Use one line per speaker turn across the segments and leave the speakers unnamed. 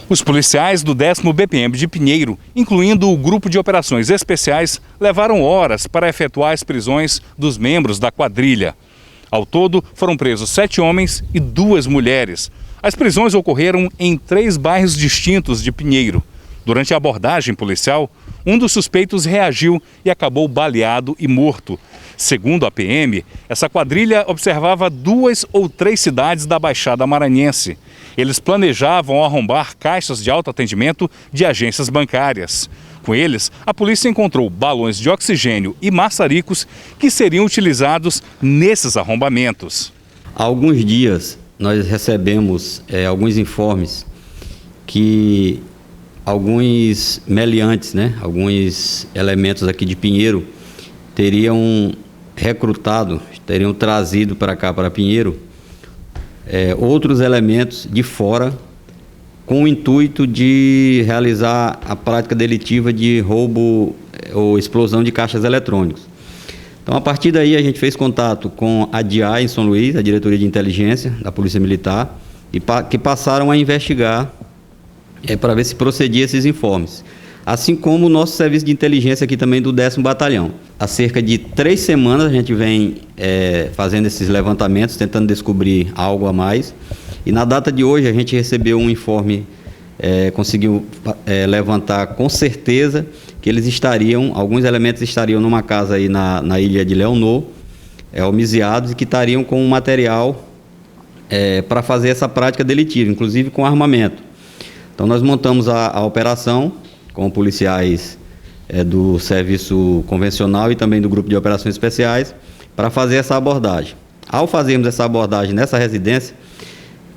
Os policiais do 10º BPM de Pinheiro, incluindo o grupo de operações especiais, levaram horas para efetuar as prisões dos membros da quadrilha. Ao todo, foram presos 7 homens e 2 mulheres. As prisões ocorreram em 3 bairros distintos de Pinheiro. Durante a abordagem policial, um dos suspeitos reagiu e acabou baleado e morto. Segundo a PM, essa quadrilha observava 2 ou 3 cidades da Baixada Maranhense. Eles planejavam arrombar caixas de autoatendimento de agências bancárias. Com eles, a polícia encontrou balões de oxigênio e maçaricos que seriam utilizados nesses arrombamentos.
Há alguns dias nós recebemos alguns informes que alguns meliantes, alguns elementos aqui de Pinheiro teriam trazido para cá, para Pinheiro, outros elementos de fora com o intuito de realizar a prática delitiva de roubo ou explosão de caixas eletrônicos. Então, a partir daí, a gente fez contato com a DIA em São Luís, a Diretoria de Inteligência da Polícia Militar, que passaram a investigar para ver se procedia esses informes. Assim como o nosso serviço de inteligência aqui também do 10º Batalhão. Há cerca de 3 semanas a gente vem fazendo esses levantamentos, tentando descobrir algo a mais. E na data de hoje a gente recebeu um informe, conseguiu levantar com certeza que alguns elementos estariam numa casa aí na ilha de Leonor, homiziados, e que estariam com um material para fazer essa prática delitiva, inclusive com armamento. Então nós montamos a operação com policiais do serviço convencional e também do grupo de operações especiais para fazer essa abordagem. Ao fazermos essa abordagem nessa residência,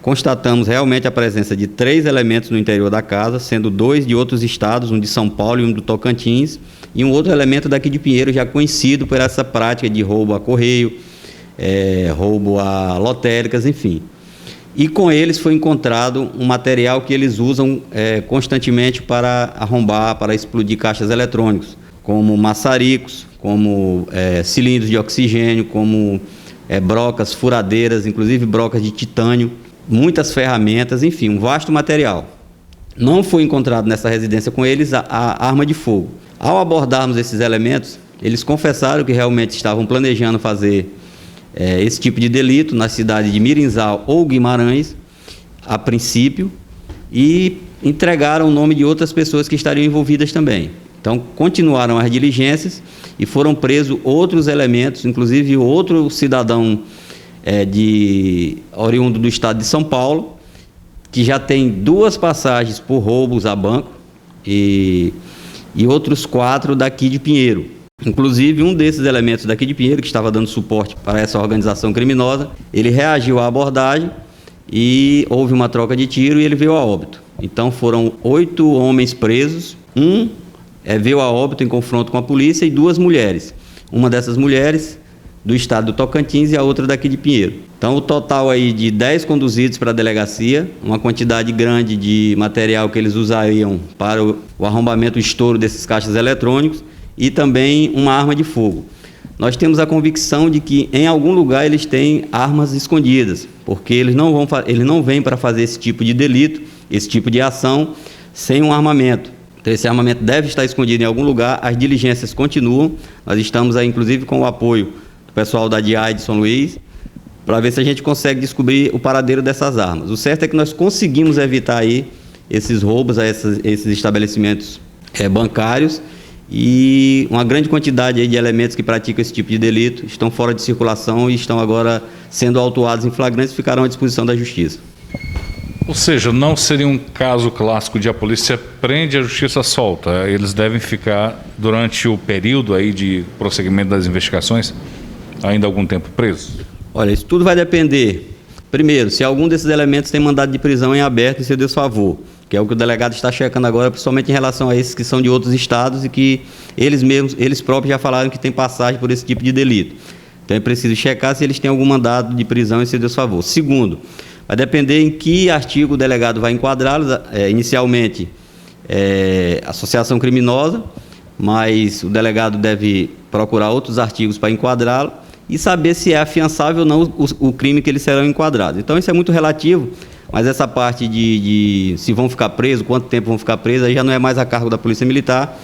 constatamos realmente a presença de 3 elementos no interior da casa, sendo 2 de outros estados, um de São Paulo e um do Tocantins, e um outro elemento daqui de Pinheiro, já conhecido por essa prática de roubo a correio, roubo a lotéricas, enfim. E com eles foi encontrado um material que eles usam constantemente para arrombar, para explodir caixas eletrônicos, como maçaricos, como cilindros de oxigênio, como brocas, furadeiras, inclusive brocas de titânio, muitas ferramentas, enfim, um vasto material. Não foi encontrado nessa residência com eles a arma de fogo. Ao abordarmos esses elementos, eles confessaram que realmente estavam planejando fazer esse tipo de delito na cidade de Mirinzal ou Guimarães, a princípio, e entregaram o nome de outras pessoas que estariam envolvidas também. Então, continuaram as diligências e foram presos outros elementos, inclusive outro cidadão oriundo do estado de São Paulo, que já tem 2 passagens por roubos a banco, e outros 4 daqui de Pinheiro. Inclusive, um desses elementos daqui de Pinheiro, que estava dando suporte para essa organização criminosa, ele reagiu à abordagem e houve uma troca de tiro e ele veio a óbito. Então, foram 8 homens presos, um veio a óbito em confronto com a polícia e 2 mulheres. Uma dessas mulheres do estado do Tocantins e a outra daqui de Pinheiro. Então, o total aí de 10 conduzidos para a delegacia, uma quantidade grande de material que eles usariam para o arrombamento e estouro desses caixas eletrônicos, e também uma arma de fogo. Nós temos a convicção de que em algum lugar eles têm armas escondidas, porque eles não vêm para fazer esse tipo de delito, esse tipo de ação, sem um armamento. Então, esse armamento deve estar escondido em algum lugar, as diligências continuam, nós estamos aí inclusive com o apoio do pessoal da DIA de São Luís, para ver se a gente consegue descobrir o paradeiro dessas armas. O certo é que nós conseguimos evitar aí esses roubos a esses estabelecimentos bancários, e uma grande quantidade aí de elementos que praticam esse tipo de delito estão fora de circulação e estão agora sendo autuados em flagrantes e ficarão à disposição da Justiça.
Ou seja, não seria um caso clássico de a polícia prende e a Justiça solta. Eles devem ficar, durante o período aí de prosseguimento das investigações, ainda algum tempo presos?
Olha, isso tudo vai depender, primeiro, se algum desses elementos tem mandado de prisão em aberto em seu desfavor, que é o que o delegado está checando agora, principalmente em relação a esses que são de outros estados e que eles próprios já falaram que tem passagem por esse tipo de delito. Então é preciso checar se eles têm algum mandado de prisão em seu desfavor. Segundo, vai depender em que artigo o delegado vai enquadrá-los, inicialmente associação criminosa, mas o delegado deve procurar outros artigos para enquadrá-lo e saber se é afiançável ou não o crime que eles serão enquadrados. Então isso é muito relativo, Mas essa parte de se vão ficar presos, quanto tempo vão ficar presos, aí já não é mais a cargo da Polícia Militar,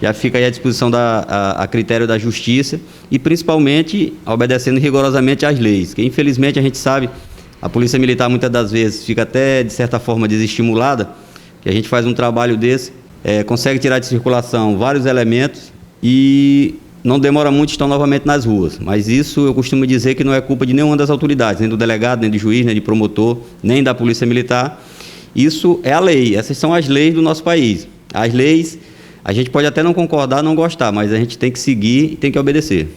já fica aí à disposição a critério da Justiça e principalmente obedecendo rigorosamente às leis, que infelizmente a gente sabe, a Polícia Militar muitas das vezes fica até de certa forma desestimulada, que a gente faz um trabalho desse, consegue tirar de circulação vários elementos e não demora muito, estão novamente nas ruas. Mas isso eu costumo dizer que não é culpa de nenhuma das autoridades, nem do delegado, nem do juiz, nem de promotor, nem da Polícia Militar. Isso é a lei, essas são as leis do nosso país. As leis, a gente pode até não concordar, não gostar, mas a gente tem que seguir e tem que obedecer.